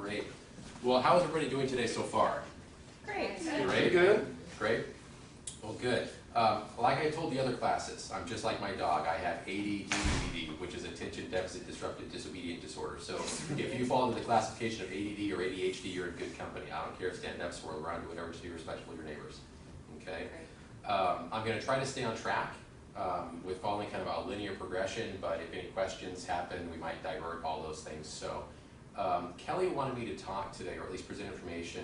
Great. Well, how is everybody doing today so far? Great. Great. Good. Great. Well, good. Like I told the other classes, I'm just like my dog. I have ADD, which is attention deficit disruptive disobedient disorder. So if you fall into the classification of ADD or ADHD, you're in good company. I don't care if stand up, swirl around, do whatever to be respectful of your neighbors. Okay. I'm going to try to stay on track with following kind of a linear progression, but if any questions happen, we might divert all those things. So Kelly wanted me to talk today, or at least present information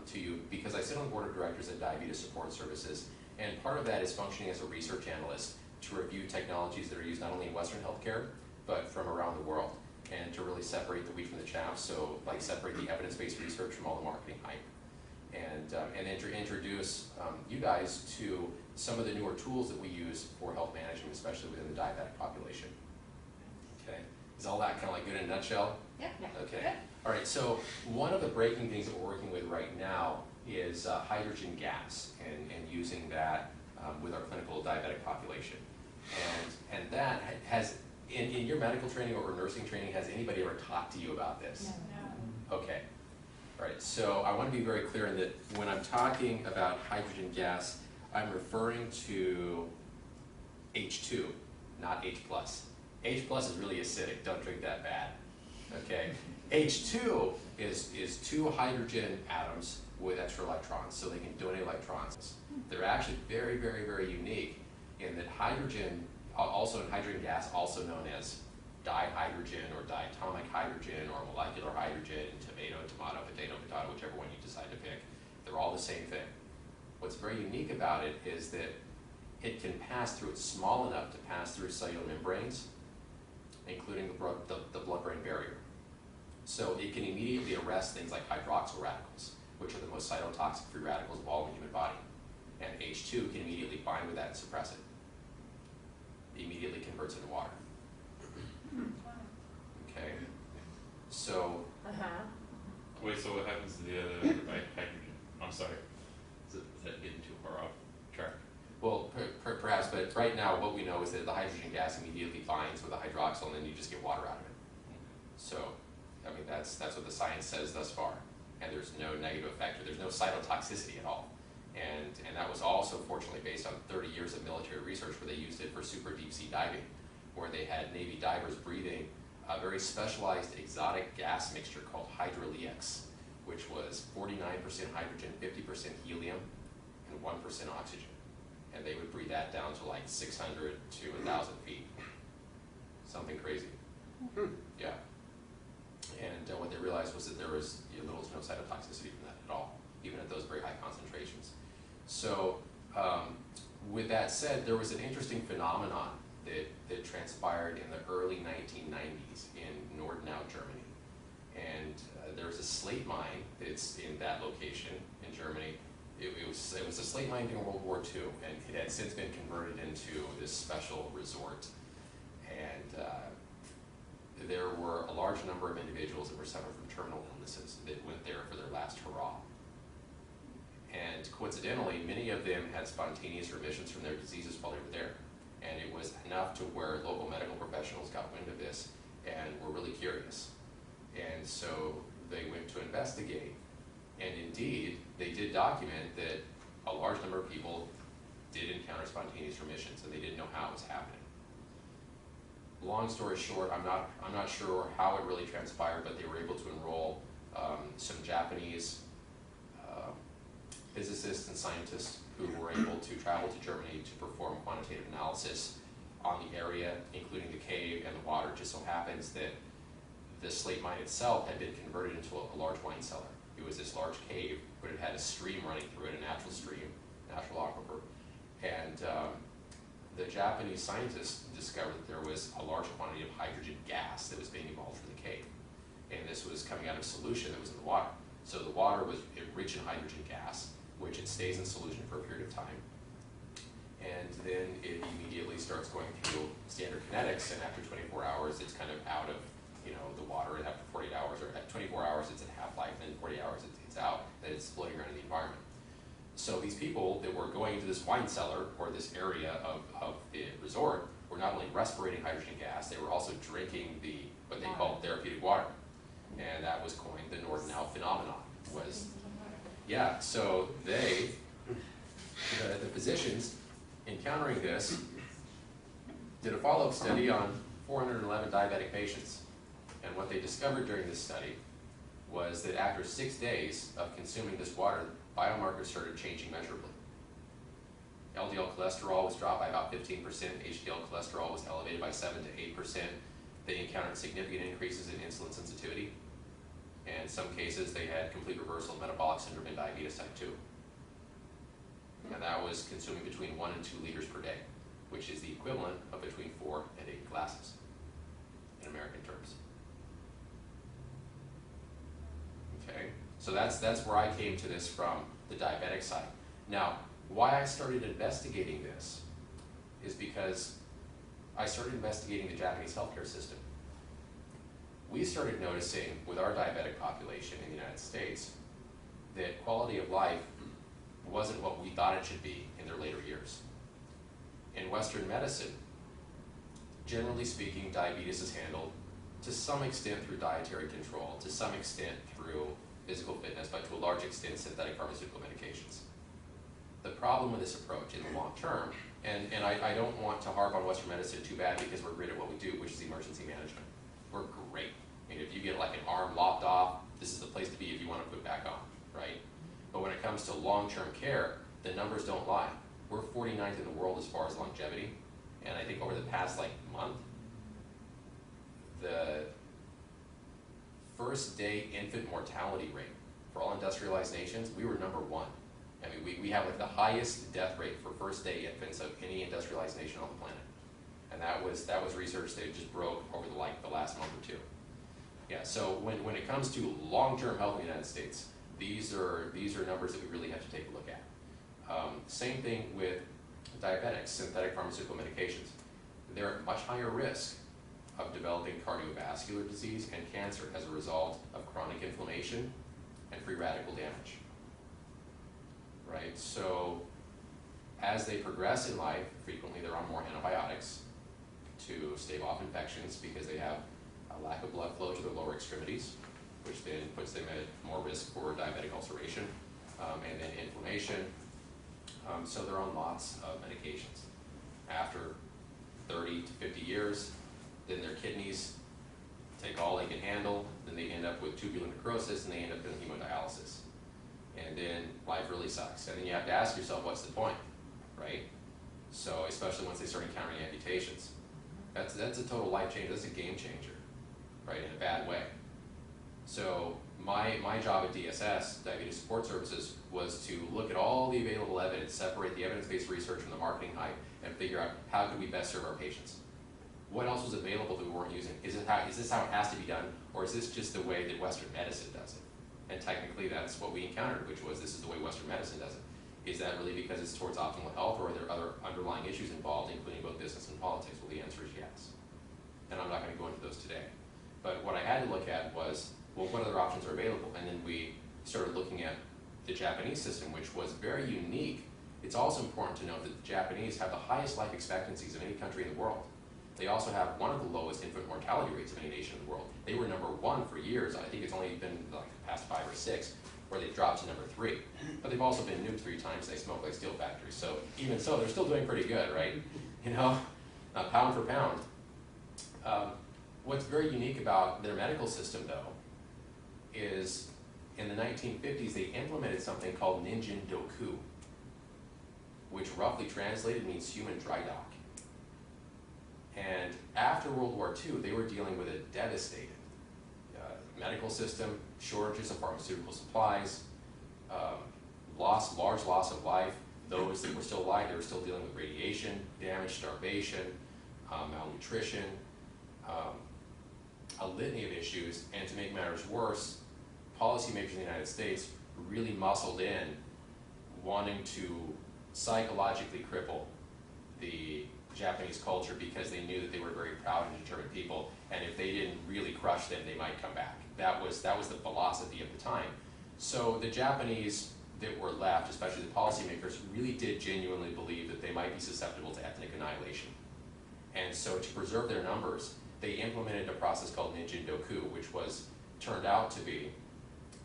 to you, because I sit on the board of directors at Diabetes Support Services, and part of that is functioning as a research analyst to review technologies that are used not only in Western healthcare, but from around the world, and to really separate the wheat from the chaff, so like separate the evidence-based research from all the marketing hype. And introduce you guys to some of the newer tools that we use for health management, especially within the diabetic population. Okay, is all that kind of like good in a nutshell? Yeah. Okay. Good. All right. So one of the breaking things that we're working with right now is hydrogen gas, and using that with our clinical diabetic population. And that has in your medical training or nursing training, has anybody ever talked to you about this? No. Okay. All right, so I want to be very clear in that when I'm talking about hydrogen gas, I'm referring to H2, not H+. H+ is really acidic, don't drink that bad, okay? H2 is two hydrogen atoms with extra electrons, so they can donate electrons. They're actually very, very, very unique in that hydrogen, also in hydrogen gas, also known as dihydrogen or diatomic hydrogen or molecular hydrogen, tomato, potato, whichever one you decide to pick. They're all the same thing. What's very unique about it is that it can pass through, it's small enough to pass through cellular membranes, including the blood-brain barrier. So it can immediately arrest things like hydroxyl radicals, which are the most cytotoxic free radicals of all in the human body. And H2 can immediately bind with that and suppress it. It immediately converts into water. Okay, so. Wait, so what happens to the other hydrogen? I'm sorry. Is that getting too far off track? Well, perhaps, but right now what we know is that the hydrogen gas immediately binds with the hydroxyl, and then you just get water out of it. So, I mean, that's what the science says thus far. And there's no negative effect, or there's no cytotoxicity at all. And that was also, fortunately, based on 30 years of military research where they used it for super deep sea diving, where they had Navy divers breathing a very specialized exotic gas mixture called Hydrolix, which was 49% hydrogen, 50% helium, and 1% oxygen. And they would breathe that down to like 600 to 1,000 feet. Something crazy. Yeah. And what they realized was that there was little to no cytotoxicity from that at all, even at those very high concentrations. So with that said, there was an interesting phenomenon that transpired in the early 1990s in Nordenau, Germany. And there was a slate mine that's in that location in Germany. It was a slate mine during World War II, and it had since been converted into this special resort. And there were a large number of individuals that were suffering from terminal illnesses that went there for their last hurrah. And coincidentally, many of them had spontaneous remissions from their diseases while they were there. And it was enough to where local medical professionals got wind of this and were really curious. And so they went to investigate. And indeed, they did document that a large number of people did encounter spontaneous remissions, and they didn't know how it was happening. Long story short, I'm not sure how it really transpired, but they were able to enroll some Japanese physicists and scientists who were able to travel to Germany to perform quantitative analysis on the area, including the cave and the water. It just so happens that the slate mine itself had been converted into a large wine cellar. It was this large cave, but it had a stream running through it, a natural stream, natural aquifer. And the Japanese scientists discovered that there was a large quantity of hydrogen gas that was being evolved from the cave. And this was coming out of solution that was in the water. So the water was rich in hydrogen gas, which it stays in solution for a period of time. And then it immediately starts going through standard kinetics, and after 24 hours, it's kind of out of the water, and after 48 hours, or at 24 hours, it's at half-life, and then 40 hours, it's out, and it's floating around in the environment. So these people that were going into this wine cellar, or this area of the resort, were not only respirating hydrogen gas, they were also drinking what they called therapeutic water. And that was coined So they, the physicians, encountering this, did a follow-up study on 411 diabetic patients. And what they discovered during this study was that after 6 days of consuming this water, biomarkers started changing measurably. LDL cholesterol was dropped by about 15%, HDL cholesterol was elevated by 7 to 8%. They encountered significant increases in insulin sensitivity. And in some cases, they had complete reversal of metabolic syndrome and diabetes type 2. And that was consuming between 1 and 2 liters per day, which is the equivalent of between 4 and 8 glasses in American terms. Okay, so that's where I came to this from the diabetic side. Now, why I started investigating this is because I started investigating the Japanese healthcare system. We started noticing with our diabetic population in the United States that quality of life wasn't what we thought it should be in their later years. In Western medicine, generally speaking, diabetes is handled to some extent through dietary control, to some extent through physical fitness, but to a large extent synthetic pharmaceutical medications. The problem with this approach in the long term, and I don't want to harp on Western medicine too bad because we're great at what we do, which is emergency management. We're great. I mean, if you get like an arm lopped off, this is the place to be if you want to put it back on, right? But when it comes to long-term care, the numbers don't lie. We're 49th in the world as far as longevity, and I think over the past month, the first day infant mortality rate for all industrialized nations, we were #1. I mean, we have the highest death rate for first day infants of any industrialized nation on the planet. And that was research that just broke over the last month or two. Yeah, so when it comes to long-term health in the United States, these are numbers that we really have to take a look at. Same thing with diabetics, synthetic pharmaceutical medications. They're at much higher risk of developing cardiovascular disease and cancer as a result of chronic inflammation and free radical damage. Right? So as they progress in life, frequently they're on more antibiotics to stave off infections because they have a lack of blood flow to their lower extremities, which then puts them at more risk for diabetic ulceration and then inflammation. So they're on lots of medications. After 30 to 50 years, then their kidneys take all they can handle, then they end up with tubular necrosis, and they end up in hemodialysis. And then life really sucks. And then you have to ask yourself, what's the point, right? So especially once they start encountering amputations. That's a total life change, that's a game changer, right, in a bad way. So my job at DSS, Diabetes Support Services, was to look at all the available evidence, separate the evidence-based research from the marketing hype, and figure out how could we best serve our patients. What else was available that we weren't using? Is this how it has to be done, or is this just the way that Western medicine does it? And technically that's what we encountered, which was this is the way Western medicine does it. Is that really because it's towards optimal health, or are there other underlying issues involved, including both business and politics? Well, the answer is yes. And I'm not going to go into those today. But what I had to look at was, well, what other options are available? And then we started looking at the Japanese system, which was very unique. It's also important to note that the Japanese have the highest life expectancies of any country in the world. They also have one of the lowest infant mortality rates of any nation in the world. They were #1 for years. I think it's only been the past 5 or 6 where they've dropped to #3. But they've also been nuked 3 times. They smoke like steel factories. So even so, they're still doing pretty good, right? You know, pound for pound. What's very unique about their medical system, though, is in the 1950s they implemented something called Ninjin Doku, which roughly translated means human dry dock. And after World War II, they were dealing with a devastated medical system, shortages of pharmaceutical supplies, large loss of life. Those that were still alive, they were still dealing with radiation damage, starvation, malnutrition, a litany of issues. And to make matters worse, policymakers in the United States really muscled in, wanting to psychologically cripple the Japanese culture because they knew that they were very proud and determined people, and if they didn't really crush them, they might come back. That was the philosophy of the time. So the Japanese that were left, especially the policymakers, really did genuinely believe that they might be susceptible to ethnic annihilation. And so to preserve their numbers, they implemented a process called Ninjin Doku, which turned out to be,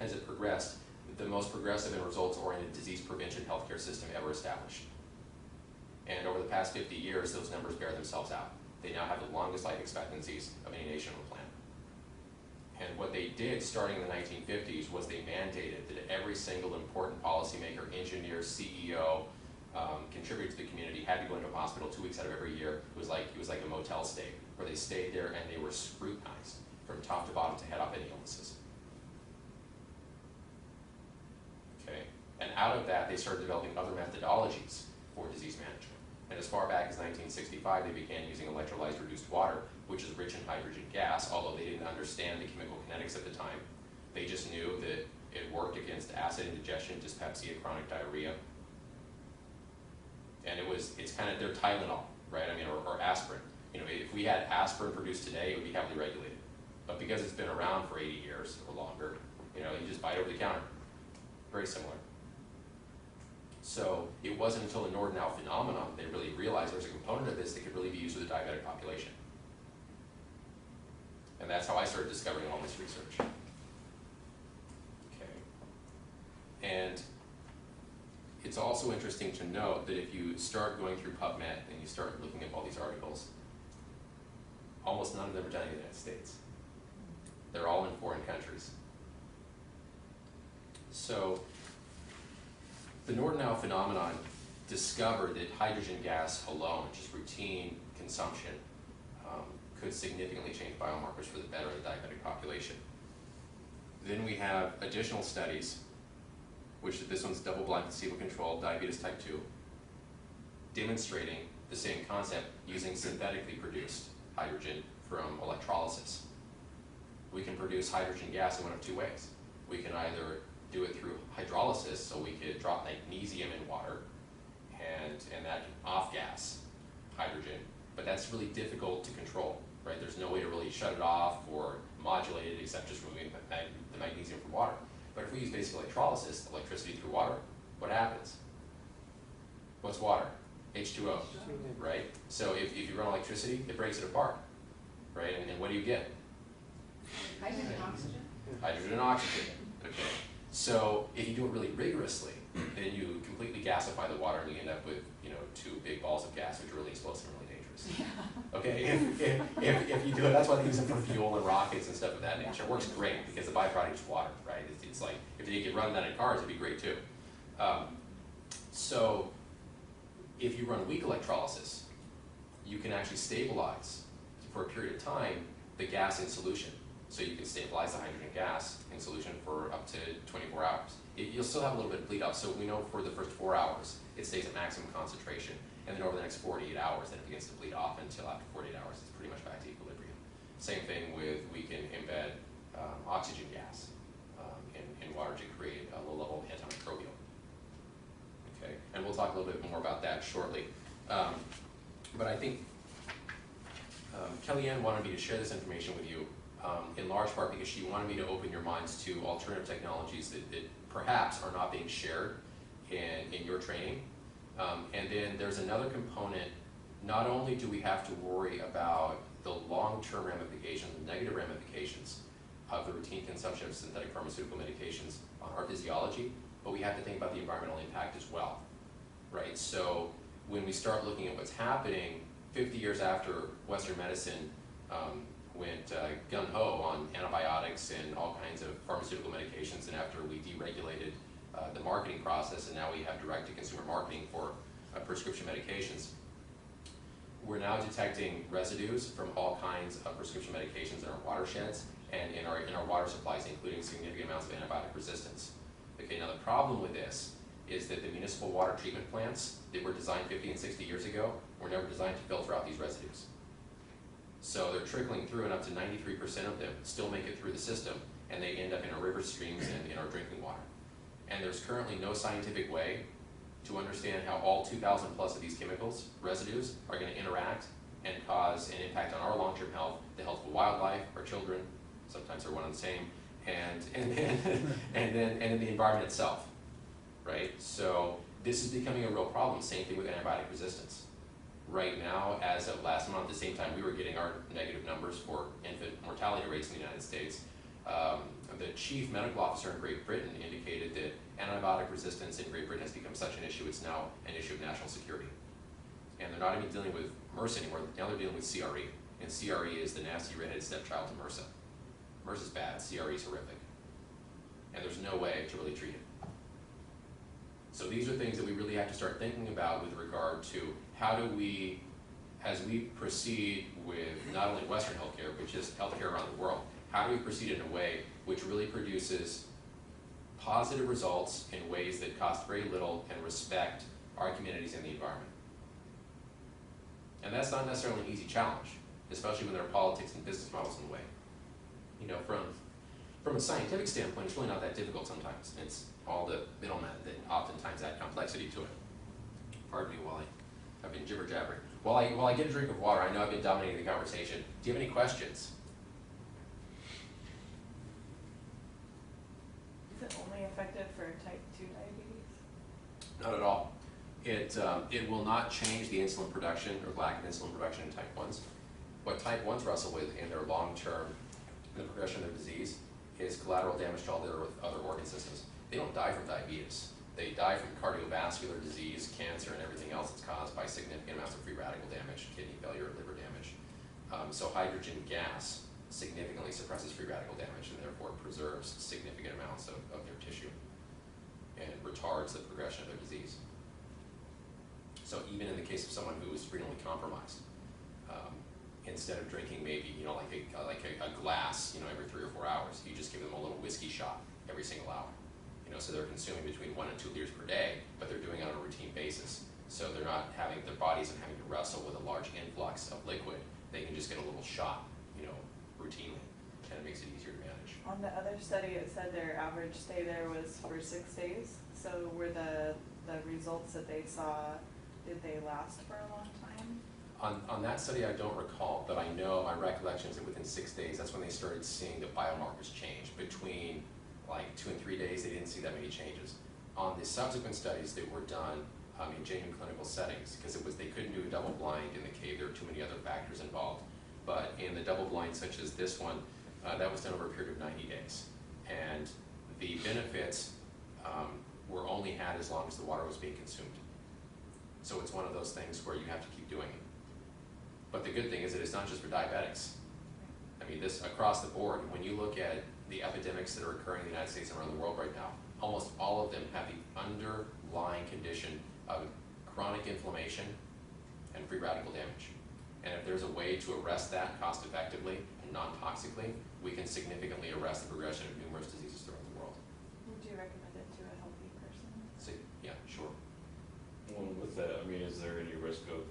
as it progressed, the most progressive and results-oriented disease prevention healthcare system ever established. And over the past 50 years, those numbers bear themselves out. They now have the longest life expectancies of any nation on the planet. And what they did starting in the 1950s was they mandated that every single important policymaker, engineer, CEO, contributor to the community had to go into a hospital 2 weeks out of every year. It was like a motel stay, where they stayed there and they were scrutinized from top to bottom to head off any illnesses. Okay, and out of that, they started developing other methodologies for disease management. And as far back as 1965, they began using electrolyzed reduced water, which is rich in hydrogen gas, although they didn't understand the chemical kinetics at the time. They just knew that it worked against acid indigestion, dyspepsia, chronic diarrhea. And it's kind of their Tylenol, right? I mean, or aspirin. You know, if we had aspirin produced today, it would be heavily regulated. But because it's been around for 80 years or longer, you know, you just buy it over the counter. Very similar. So it wasn't until the Nordau phenomenon that they really realized there's a component of this that could really be used with the diabetic population. And that's how I started discovering all this research. Okay. And it's also interesting to note that if you start going through PubMed and you start looking at all these articles, almost none of them are done in the United States. They're all in foreign countries. So the Nordau phenomenon discovered that hydrogen gas alone, just routine consumption, could significantly change biomarkers for the better of the diabetic population. Then we have additional studies, which this one's double-blind placebo-controlled diabetes type 2, demonstrating the same concept using synthetically produced hydrogen from electrolysis. We can produce hydrogen gas in one of two ways. We can either do it through hydrolysis, so we could drop magnesium in water, and that can off-gas hydrogen, but that's really difficult to control, right? There's no way to really shut it off or modulate it except just removing the magnesium from water. But if we use basic electrolysis, electricity through water, what happens? What's water? H2O, right? So if you run electricity, it breaks it apart, right? And what do you get? Hydrogen and oxygen? Hydrogen and oxygen, okay. So if you do it really rigorously, then you completely gasify the water and you end up with, you know, two big balls of gas, which are really explosive and really dangerous. Yeah. Okay, if you do it, that's why they use it for fuel and rockets and stuff of that nature. It works great because the byproduct is water, right? It's like, if you could run that in cars, it'd be great too. So if you run weak electrolysis, you can actually stabilize, for a period of time, the gas in solution. So you can stabilize the hydrogen gas in solution for up to 24 hours. You'll still have a little bit of bleed off, so we know for the first 4 hours, it stays at maximum concentration, and then over the next 48 hours, then it begins to bleed off until after 48 hours, it's pretty much back to equilibrium. Same thing with, we can embed oxygen gas in water to create a low level of antimicrobial. Okay, and we'll talk a little bit more about that shortly. But I think Kellyanne wanted me to share this information with you in large part because she wanted me to open your minds to alternative technologies that perhaps are not being shared in your training. And then there's another component. Not only do we have to worry about the long-term ramifications, the negative ramifications of the routine consumption of synthetic pharmaceutical medications on our physiology, but we have to think about the environmental impact as well, right? So when we start looking at what's happening 50 years after Western medicine went gung-ho on antibiotics and all kinds of pharmaceutical medications, and after we deregulated the marketing process, and now we have direct-to-consumer marketing for prescription medications, we're now detecting residues from all kinds of prescription medications in our watersheds and in our water supplies, including significant amounts of antibiotic resistance. Okay, now the problem with this is that the municipal water treatment plants that were designed 50 and 60 years ago were never designed to filter out these residues. So they're trickling through, and up to 93% of them still make it through the system, and they end up in our river streams and in our drinking water. And there's currently no scientific way to understand how all 2,000 plus of these chemicals, residues, are going to interact and cause an impact on our long-term health, the health of wildlife, our children, sometimes they're one and the same, and then the environment itself, right? So this is becoming a real problem. Same thing with antibiotic resistance. Right now, as of last month, at the same time we were getting our negative numbers for infant mortality rates in the United States, the chief medical officer in Great Britain indicated that antibiotic resistance in Great Britain has become such an issue, it's now an issue of national security. And they're not even dealing with MRSA anymore, now they're dealing with CRE. And CRE is the nasty redheaded stepchild to MRSA. MRSA's bad, CRE is horrific. And there's no way to really treat it. So these are things that we really have to start thinking about with regard to how do we, as we proceed with not only Western healthcare, but just healthcare around the world, how do we proceed in a way which really produces positive results in ways that cost very little and respect our communities and the environment? And that's not necessarily an easy challenge, especially when there are politics and business models in the way. You know, from a scientific standpoint, it's really not that difficult sometimes. It's all the middlemen that oftentimes add complexity to it. Pardon me while I've been jibber-jabbering. While I get a drink of water, I know I've been dominating the conversation. Do you have any questions? Is it only effective for type 2 diabetes? Not at all. It will not change the insulin production or lack of insulin production in type 1s. What type 1s wrestle with in their long-term, in the progression of their disease, is collateral damage to all their other organ systems. They don't die from diabetes. They die from cardiovascular disease, cancer, and everything else that's caused by significant amounts of free radical damage, kidney failure, liver damage. So hydrogen gas significantly suppresses free radical damage and therefore preserves significant amounts of their tissue and retards the progression of their disease. So even in the case of someone who is renally compromised, instead of drinking maybe, you know, like a glass, you know, every 3 or 4 hours, you just give them a little whiskey shot every single hour. You know, so they're consuming between 1 and 2 liters per day, but they're doing it on a routine basis. So they're not having, their bodies and having to wrestle with a large influx of liquid. They can just get a little shot, you know, routinely, and it makes it easier to manage. On the other study, it said their average stay there was for 6 days. So were the results that they saw, did they last for a long time? On that study, I don't recall, but I know my recollection is that within 6 days, that's when they started seeing the biomarkers change. Between like 2 and 3 days, they didn't see that many changes. On the subsequent studies that were done in genuine clinical settings, because they couldn't do a double blind in the cave, there were too many other factors involved. But in the double blind, such as this one, that was done over a period of 90 days. And the benefits were only had as long as the water was being consumed. So it's one of those things where you have to keep doing it. But the good thing is that it's not just for diabetics. I mean, this across the board, when you look at the epidemics that are occurring in the United States and around the world right now, almost all of them have the underlying condition of chronic inflammation and free radical damage. And if there's a way to arrest that cost effectively and non-toxically, we can significantly arrest the progression of numerous diseases throughout the world. Would you recommend it to a healthy person? So, yeah, sure. Well, with that, I mean, is there any risk of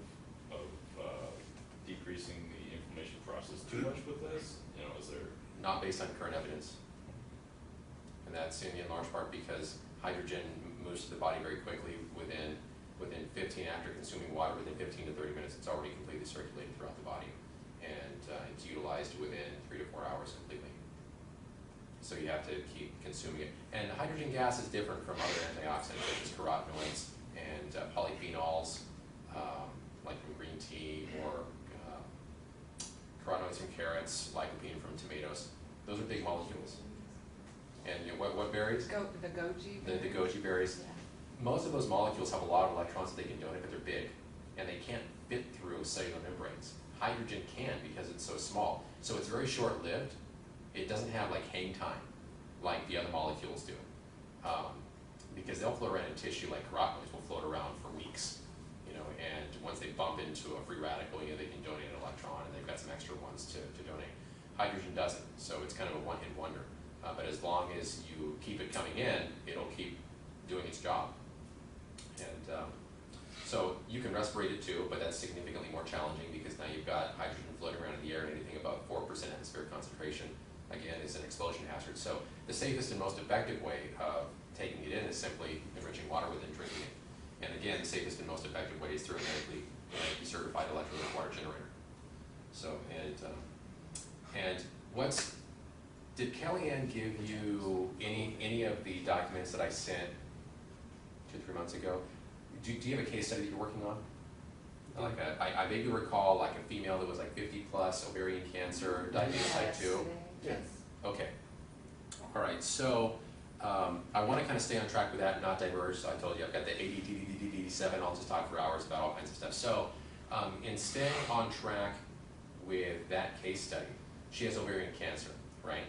decreasing the inflammation process too much with this? You know, is there? Not based on current evidence. And that's in large part because hydrogen moves to the body very quickly within 15, after consuming water, within 15 to 30 minutes, it's already completely circulated throughout the body. And it's utilized within 3 to 4 hours completely. So you have to keep consuming it. And hydrogen gas is different from other antioxidants such as carotenoids and polyphenols, like from green tea, or carotenoids from carrots, lycopene from tomatoes. Those are big molecules. And you know, what berries? The goji berries. The goji berries. Yeah. Most of those molecules have a lot of electrons that they can donate, but they're big, and they can't fit through cellular membranes. Hydrogen can because it's so small. So it's very short-lived. It doesn't have like hang time like the other molecules do. Because they'll float around in tissue like carotenoids will float around for weeks. You know, and once they bump into a free radical, you know, they can donate an electron, and they've got some extra ones to donate. Hydrogen doesn't, so it's kind of a one-hit wonder. But as long as you keep it coming in, it'll keep doing its job. And so you can respirate it too, but that's significantly more challenging because now you've got hydrogen floating around in the air, and anything above 4% atmospheric concentration, again, is an explosion hazard. So the safest and most effective way of taking it in is simply enriching water with it and drinking it. And again, the safest and most effective way is through a medically certified electrolytic water generator. So, and did Kellyanne give you any of the documents that I sent 2 or 3 months ago? Do you have a case study that you're working on? Like I vaguely recall like a female that was like 50 plus, ovarian cancer, diabetes type 2. Yes. Okay. All right, so I want to kind of stay on track with that and not diverge. So I told you I've got the ADDDD7. I'll just talk for hours about all kinds of stuff. So in staying on track with that case study, she has ovarian cancer, right?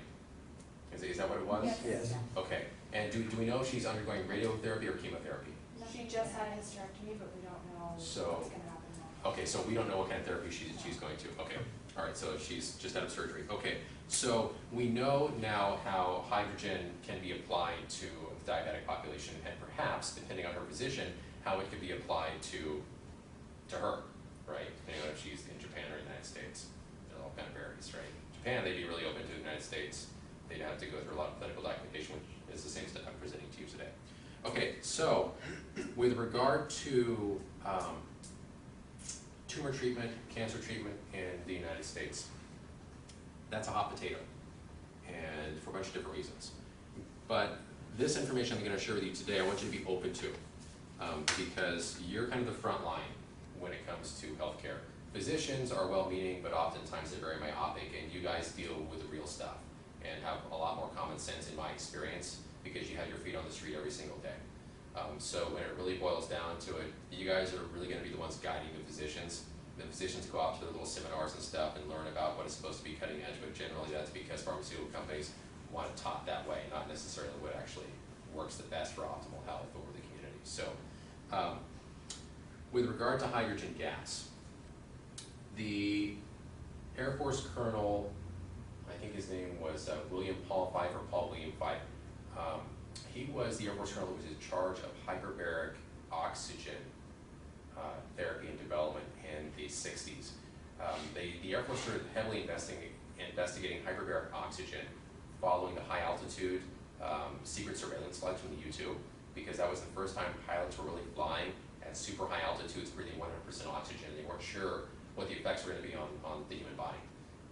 Is that what it was? Yes. Okay, and do we know if she's undergoing radiotherapy or chemotherapy? She just had a hysterectomy, but we don't know So- what's gonna happen now. Okay, so we don't know what kind of therapy she's going to. Okay, all right, so she's just out of surgery. Okay, so we know now how hydrogen can be applied to the diabetic population, and perhaps, depending on her physician, how it could be applied to her, right? Depending on if she's in Japan or the United States. It all kind of varies, right? Japan, they'd be really open to the United States. They'd have to go through a lot of clinical documentation, which is the same stuff I'm presenting to you today. Okay, so with regard to tumor treatment, cancer treatment in the United States, that's a hot potato, and for a bunch of different reasons. But this information I'm going to share with you today, I want you to be open to, because you're kind of the front line when it comes to healthcare. Physicians are well-meaning, but oftentimes they're very myopic, and you guys deal with the real stuff and have a lot more common sense in my experience, because you have your feet on the street every single day. So when it really boils down to it, you guys are really going to be the ones guiding the physicians. The physicians go out to their little seminars and stuff and learn about what is supposed to be cutting edge, but generally that's because pharmaceutical companies want it taught that way, not necessarily what actually works the best for optimal health over the community. So with regard to hydrogen gas, the Air Force Colonel, I think his name was William Paul Fife or Paul William Fife. He was the Air Force Colonel who was in charge of hyperbaric oxygen therapy and development in the 60s. The Air Force started heavily investigating hyperbaric oxygen following the high altitude secret surveillance flights from the U-2, because that was the first time pilots were really flying at super high altitudes, breathing 100% oxygen. They weren't sure what the effects were going to be on the human body.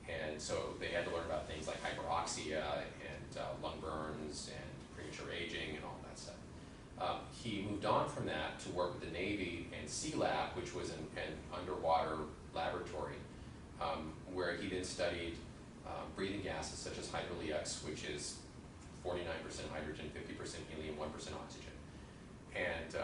And so they had to learn about things like hyperoxia and lung burns and premature aging and all that stuff. He moved on from that to work with the Navy and Sea Lab, which was an underwater laboratory, where he then studied breathing gases such as hydrogen, which is 49% hydrogen, 50% helium, 1% oxygen. And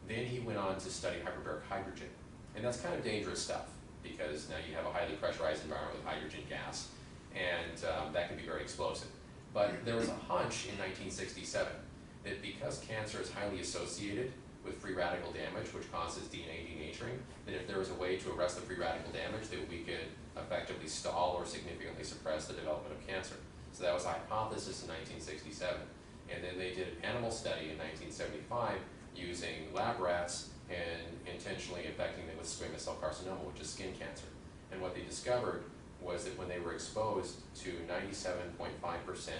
then he went on to study hyperbaric hydrogen. And that's kind of dangerous stuff, because now you have a highly pressurized environment with hydrogen gas, and that can be very explosive. But there was a hunch in 1967 that because cancer is highly associated with free radical damage, which causes DNA denaturing, that if there was a way to arrest the free radical damage, that we could effectively stall or significantly suppress the development of cancer. So that was a hypothesis in 1967. And then they did an animal study in 1975 using lab rats and intentionally infecting them with squamous cell carcinoma, which is skin cancer. And what they discovered was that when they were exposed to 97.5%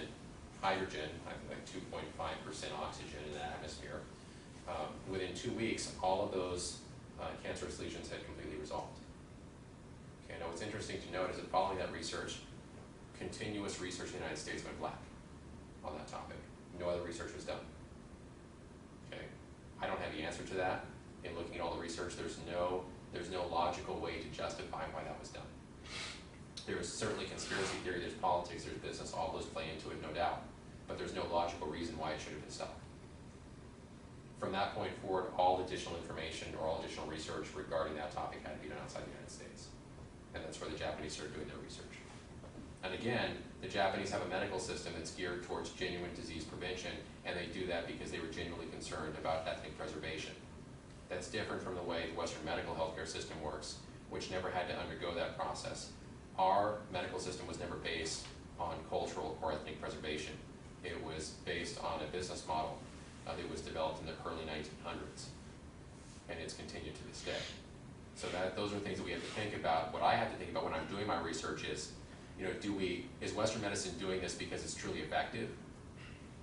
hydrogen, I think like 2.5% oxygen in the atmosphere, within 2 weeks, all of those cancerous lesions had completely resolved. Okay, now what's interesting to note is that following that research, continuous research in the United States went black on that topic. No other research was done. Okay, I don't have the answer to that. In looking at all the research, there's no logical way to justify why that was done. There is certainly conspiracy theory, there's politics, there's business, all those play into it, no doubt. But there's no logical reason why it should have been stopped. From that point forward, all additional information or all additional research regarding that topic had to be done outside the United States. And that's where the Japanese started doing their research. And again, the Japanese have a medical system that's geared towards genuine disease prevention, and they do that because they were genuinely concerned about ethnic preservation. That's different from the way the Western medical healthcare system works, which never had to undergo that process. Our medical system was never based on cultural or ethnic preservation. It was based on a business model that was developed in the early 1900s, and it's continued to this day. So those are things that we have to think about. What I have to think about when I'm doing my research is, is Western medicine doing this because it's truly effective,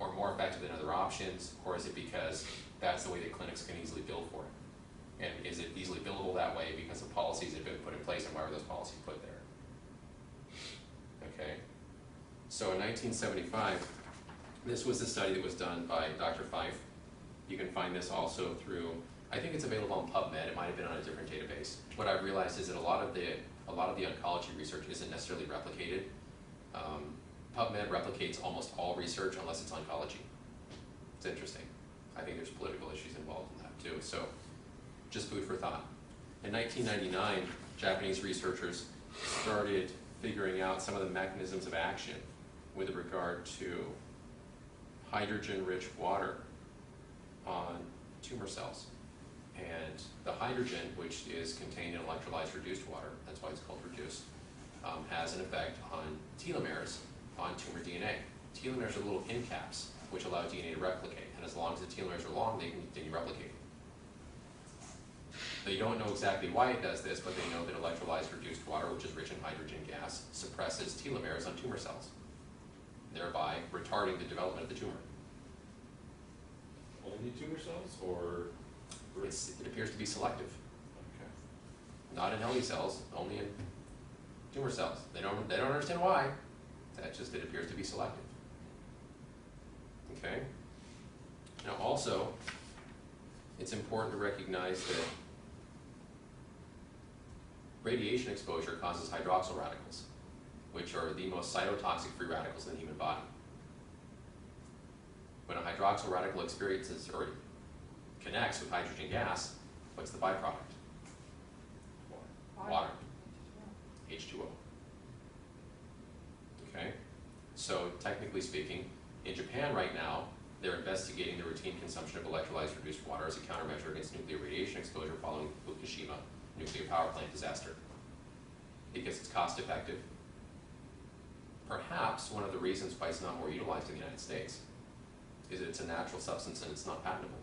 or more effective than other options, or is it because that's the way that clinics can easily bill for it? And is it easily billable that way because of policies that have been put in place, and why were those policies put there? Okay, so in 1975, this was the study that was done by Dr. Fife. You can find this also through, I think it's available on PubMed, it might have been on a different database. What I've realized is that a lot of the oncology research isn't necessarily replicated PubMed replicates almost all research unless it's oncology. It's interesting. I think there's political issues involved in that too. So just food for thought. In 1999, Japanese researchers started figuring out some of the mechanisms of action with regard to hydrogen-rich water on tumor cells. And the hydrogen, which is contained in electrolyzed reduced water, that's why it's called reduced, has an effect on telomeres on tumor DNA. Telomeres are little end caps which allow DNA to replicate, and as long as the telomeres are long, they can continue replicating. They don't know exactly why it does this, but they know that electrolyzed reduced water, which is rich in hydrogen gas, suppresses telomeres on tumor cells, thereby retarding the development of the tumor. Only tumor cells, or? It appears to be selective. Okay. Not in healthy cells, only in tumor cells. They don't understand why. That just, it appears to be selective. Okay? Now also, it's important to recognize that radiation exposure causes hydroxyl radicals, which are the most cytotoxic free radicals in the human body. When a hydroxyl radical experiences or connects with hydrogen gas, what's the byproduct? Water. H2O. Okay? So technically speaking, in Japan right now, they're investigating the routine consumption of electrolyzed reduced water as a countermeasure against nuclear radiation exposure following the Fukushima nuclear power plant disaster. Because it's cost effective. Perhaps one of the reasons why it's not more utilized in the United States is that it's a natural substance and it's not patentable.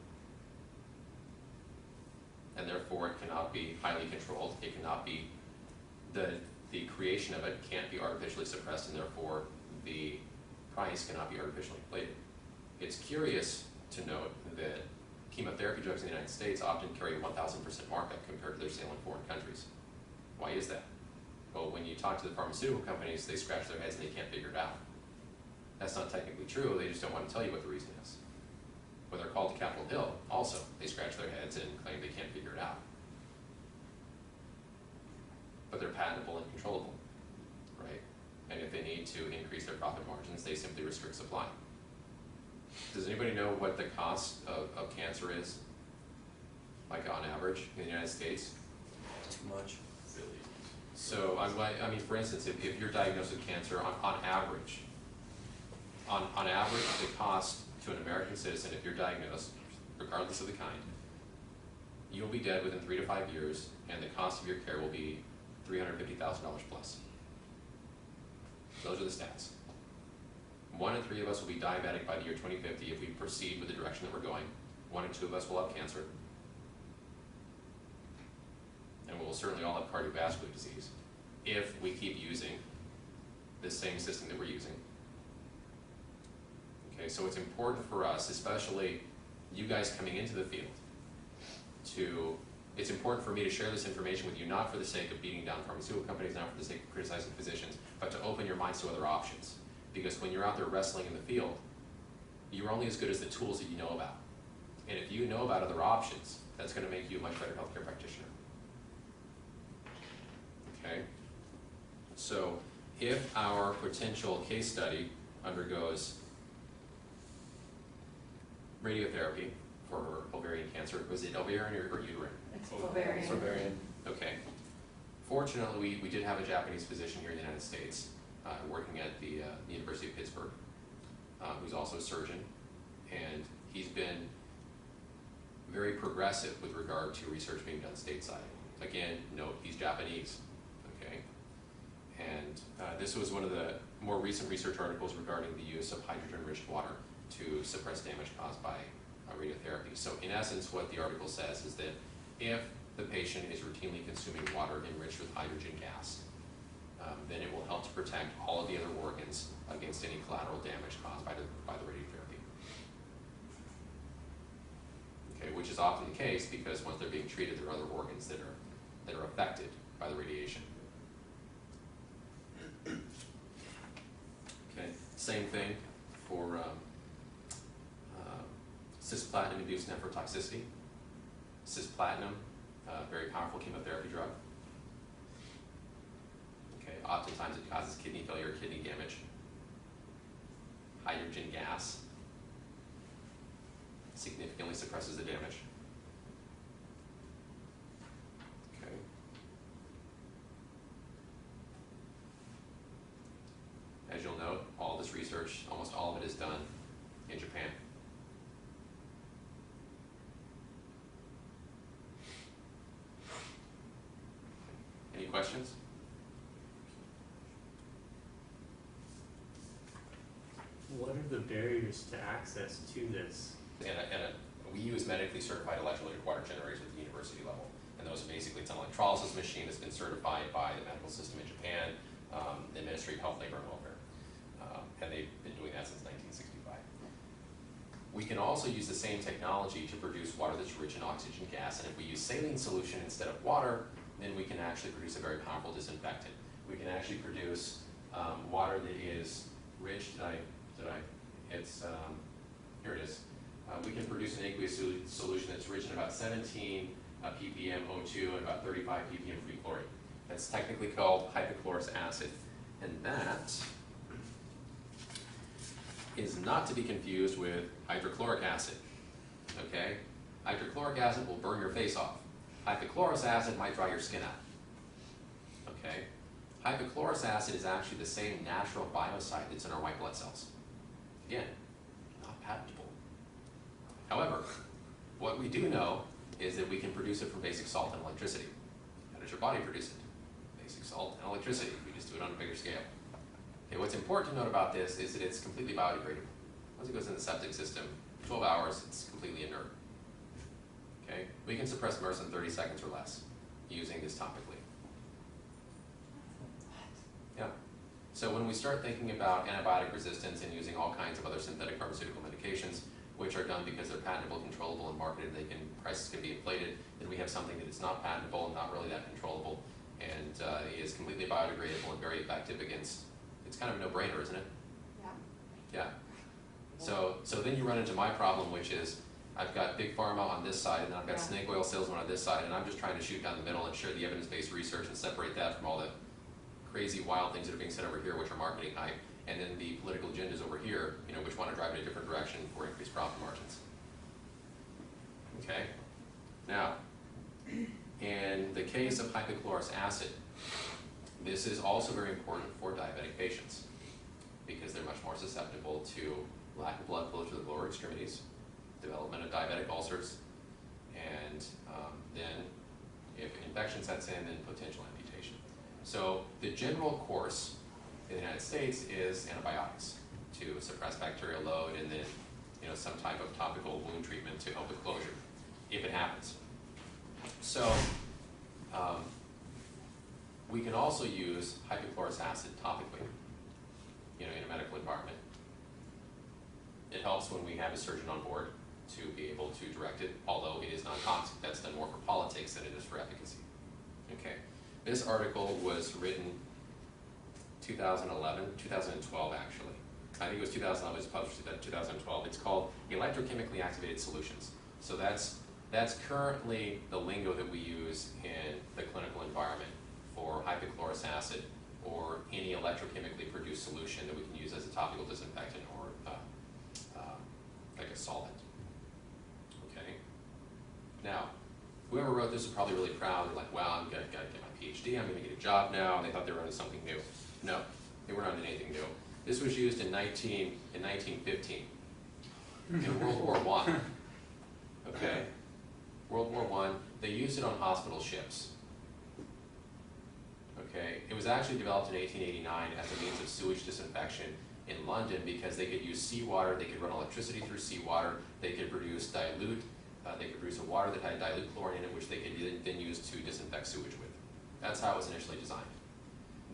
And therefore it cannot be highly controlled. It cannot be, the creation of it can't be artificially suppressed, and therefore the price cannot be artificially inflated. It's curious to note that chemotherapy drugs in the United States often carry a 1,000% markup compared to their sale in foreign countries. Why is that? Well, when you talk to the pharmaceutical companies, they scratch their heads and they can't figure it out. That's not technically true, they just don't want to tell you what the reason is. When they're called to Capitol Hill, also, they scratch their heads and claim they can't figure it out. But they're patentable and controllable, right? And if they need to increase their profit margins, they simply restrict supply. Does anybody know what the cost of cancer is? Like on average in the United States? Too much. Really? So, I mean, for instance, if you're diagnosed with cancer, on average, the cost to an American citizen, if you're diagnosed, regardless of the kind, you'll be dead within 3 to 5 years, and the cost of your care will be $350,000 plus. Those are the stats. 1 in 3 of us will be diabetic by the year 2050 if we proceed with the direction that we're going. 1 in 2 of us will have cancer. And we'll certainly all have cardiovascular disease if we keep using the same system that we're using. Okay, so it's important for us, especially you guys coming into the field, it's important for me to share this information with you, not for the sake of beating down pharmaceutical companies, not for the sake of criticizing physicians, but to open your minds to other options. Because when you're out there wrestling in the field, you're only as good as the tools that you know about. And if you know about other options, that's going to make you a much better healthcare practitioner. Okay? So if our potential case study undergoes radiotherapy for ovarian cancer, was it ovarian or uterine? It's Oh, ovarian. It's ovarian. Okay. Fortunately, we did have a Japanese physician here in the United States working at the University of Pittsburgh, who's also a surgeon, and he's been very progressive with regard to research being done stateside. Again, note, he's Japanese, okay? And this was one of the more recent research articles regarding the use of hydrogen-enriched water to suppress damage caused by radiotherapy. So in essence, what the article says is that if the patient is routinely consuming water enriched with hydrogen gas, then it will help to protect all of the other organs against any collateral damage caused by the radiotherapy. Okay, which is often the case because once they're being treated, there are other organs that are affected by the radiation. Okay, same thing for cisplatin-induced nephrotoxicity. Cisplatin, very powerful chemotherapy drug. Okay, oftentimes it causes kidney failure, kidney damage. hydrogen gas. Significantly suppresses the damage. Okay. As you'll note, all this research, almost all of it is done in Japan. Any questions? What are the barriers to access to this? We use medically certified electrolytic water generators at the university level. And those are basically, it's an electrolysis machine that's been certified by the medical system in Japan, the Ministry of Health, Labor, and Welfare. And they've been doing that since 1965. We can also use the same technology to produce water that's rich in oxygen gas. And if we use saline solution instead of water, then we can actually produce a very powerful disinfectant. We can actually produce water that is rich, here it is. We can produce an aqueous solution that's rich in about 17 ppm O2 and about 35 ppm free chlorine. That's technically called hypochlorous acid. And that is not to be confused with hydrochloric acid. Okay? Hydrochloric acid will burn your face off. Hypochlorous acid might dry your skin out. Okay? Hypochlorous acid is actually the same natural biocide that's in our white blood cells. Again, not patentable. However, what we do know is that we can produce it from basic salt and electricity. How does your body produce it? Basic salt and electricity. We just do it on a bigger scale. Okay, what's important to note about this is that it's completely biodegradable. Once it goes in the septic system, 12 hours, it's completely inert. Okay? We can suppress MRSA in 30 seconds or less using this topically. Yeah. So when we start thinking about antibiotic resistance and using all kinds of other synthetic pharmaceutical medications, which are done because they're patentable, controllable, and marketed, prices can be inflated, then we have something that is not patentable and not really that controllable, and is completely biodegradable and very effective against, it's kind of a no-brainer, isn't it? Yeah. Yeah. So then you run into my problem, which is I've got big pharma on this side, and then I've got snake oil salesmen on this side, and I'm just trying to shoot down the middle and share the evidence-based research and separate that from all the crazy, wild things that are being said over here, which are marketing hype, and then the political agendas over here, which want to drive in a different direction for increased profit margins. Okay? Now, in the case of hypochlorous acid, this is also very important for diabetic patients because they're much more susceptible to lack of blood flow to the lower extremities, development of diabetic ulcers, and then if infection sets in, then potential amputation. So the general course in the United States is antibiotics to suppress bacterial load, and then some type of topical wound treatment to help with closure, if it happens. So we can also use hypochlorous acid topically, in a medical environment. It helps when we have a surgeon on board to be able to direct it, although it is non-toxic. That's done more for politics than it is for efficacy. Okay. This article was written 2012 actually. I think it was 2011, it was published in 2012. It's called electrochemically activated solutions. So that's currently the lingo that we use in the clinical environment for hypochlorous acid or any electrochemically produced solution that we can use as a topical disinfectant or like a solvent. Okay. Now, whoever wrote this is probably really proud. They're like, wow, I'm gonna get my PhD. I'm gonna get a job now. And they thought they were onto something new. No, they weren't onto anything new. This was used in 1915 in World War I. Okay, World War I. They used it on hospital ships. Okay, it was actually developed in 1889 as a means of sewage disinfection in London because they could use seawater, they could run electricity through seawater, they could produce dilute, they could produce a water that had dilute chlorine in it, which they could then use to disinfect sewage with. That's how it was initially designed.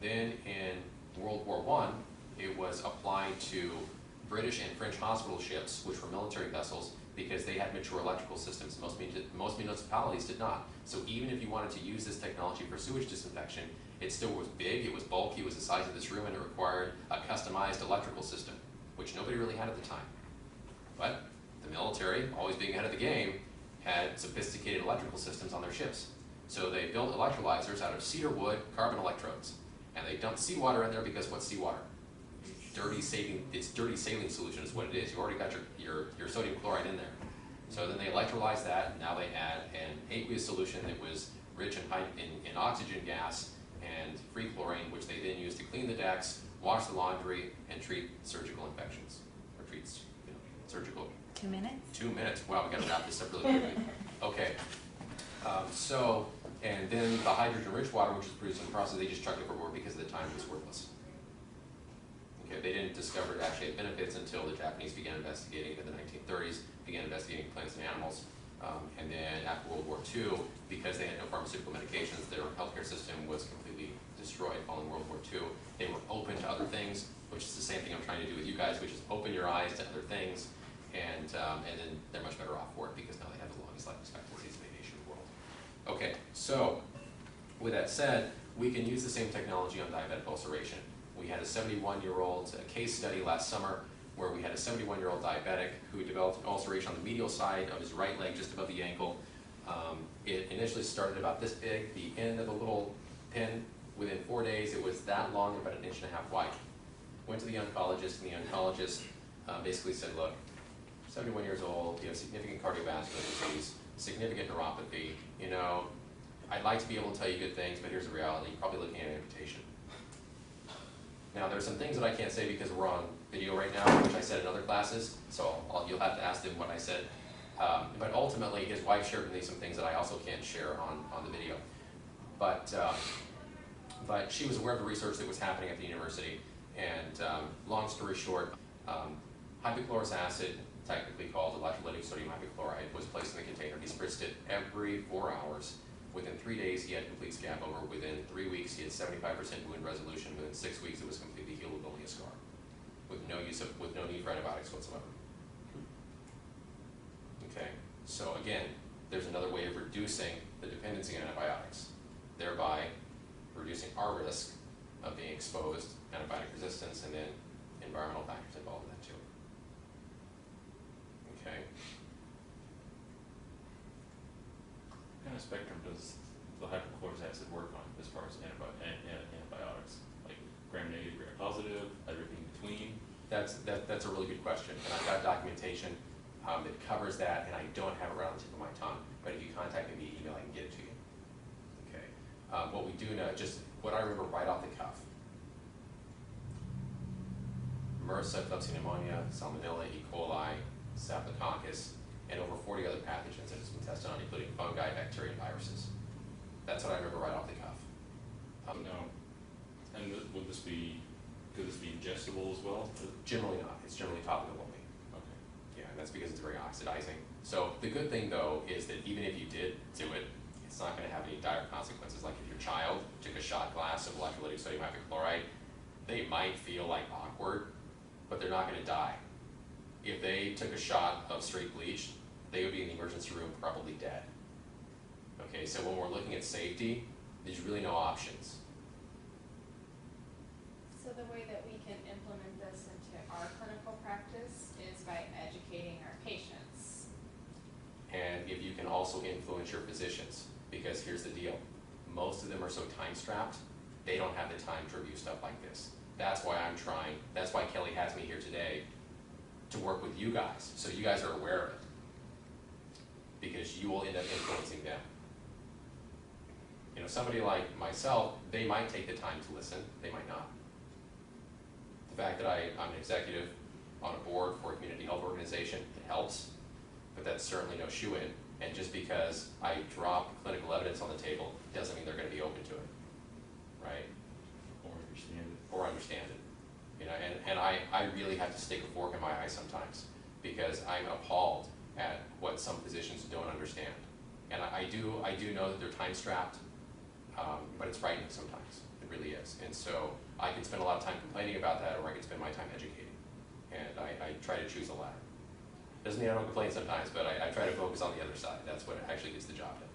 Then in World War I, it was applied to British and French hospital ships, which were military vessels, because they had mature electrical systems. Most municipalities did not. So even if you wanted to use this technology for sewage disinfection, it still was big, it was bulky, it was the size of this room, and it required a customized electrical system, which nobody really had at the time. But the military, always being ahead of the game, had sophisticated electrical systems on their ships. So they built electrolyzers out of cedar wood, carbon electrodes. And they dumped seawater in there because what's seawater? dirty saline solution is what it is. You already got your sodium chloride in there. So then they electrolyzed that, and now they add an aqueous solution that was rich in oxygen gas and free chlorine, which they then use to clean the decks, wash the laundry, and treat surgical infections, or treat surgical. 2 minutes? 2 minutes. Wow, we got to wrap this up really quickly. Okay. And then the hydrogen-rich water, which is produced in the process, they just chucked overboard because at the time it was worthless. Okay, they didn't discover it actually had benefits until the Japanese began investigating in the 1930s, began investigating plants and animals. And then after World War II, because they had no pharmaceutical medications, their healthcare system was completely destroyed following World War II. They were open to other things, which is the same thing I'm trying to do with you guys, which is open your eyes to other things, and then they're much better off for it because now they have the longest life expectancies in the Asian world. Okay, so with that said, we can use the same technology on diabetic ulceration. We had a 71-year-old case study last summer where we had a 71-year-old diabetic who developed an ulceration on the medial side of his right leg, just above the ankle. It initially started about this big, the end of the little pin. Within 4 days, it was that long, about 1.5 inches wide. Went to the oncologist, and the oncologist basically said, look, 71 years old, you have significant cardiovascular disease, significant neuropathy, you know, I'd like to be able to tell you good things, but here's the reality, you're probably looking at amputation. Now, there's some things that I can't say because we're on video right now, which I said in other classes, so you'll have to ask them what I said. But ultimately, his wife shared with me some things that I also can't share on the video. But she was aware of the research that was happening at the university, and long story short, hypochlorous acid, technically called electrolytic sodium hypochlorite, was placed in the container. He spritzed it every 4 hours. Within 3 days, he had complete scab over. Within 3 weeks, he had 75% wound resolution. Within 6 weeks, it was completely healed with only a scar, with no need for antibiotics whatsoever. Okay, so again, there's another way of reducing the dependency on antibiotics, thereby reducing our risk of being exposed, antibiotic resistance, and then environmental factors involved in that too. Okay. What kind of spectrum does the hypochlorous acid work on as far as antibiotics? Like gram-negative, gram-positive, everything in between? That's a really good question, and I've got documentation that covers that, and I don't have it right on the tip of my tongue, but if you contact me via email, I can get it to you. Okay. What we do know, just what I remember right off the cuff: MRSA, Klebsiella pneumonia, Salmonella, E. coli, Staphylococcus, and over 40 other pathogens that has been tested on, including fungi, bacteria, and viruses. That's what I remember right off the cuff. No. And could this be ingestible as well? Generally not. It's generally topical only. Okay. Yeah, and that's because it's very oxidizing. So the good thing, though, is that even if you did do it, it's not going to have any dire consequences. Like if your child took a shot glass of electrolytic sodium hypochlorite, they might feel like awkward, but they're not going to die. If they took a shot of straight bleach, they would be in the emergency room probably dead. Okay, so when we're looking at safety, there's really no options. So the way that we can implement this into our clinical practice is by educating our patients. And if you can also influence your physicians, because here's the deal, most of them are so time-strapped, they don't have the time to review stuff like this. That's why I'm trying, that's why Kelly has me here today, to work with you guys, so you guys are aware of it, because you will end up influencing them. You know, somebody like myself, they might take the time to listen, they might not. The fact that I'm an executive on a board for a community health organization, it helps, but that's certainly no shoe-in, and just because I drop clinical evidence on the table doesn't mean they're going to be open to it, right? Or understand it. Or understand it. You know, and I really have to stick a fork in my eye sometimes, because I'm appalled at what some physicians don't understand. And I do know that they're time-strapped, but it's frightening sometimes. It really is. And so I can spend a lot of time complaining about that, or I can spend my time educating. And I try to choose the latter. Doesn't mean I don't complain sometimes, but I try to focus on the other side. That's what actually gets the job done.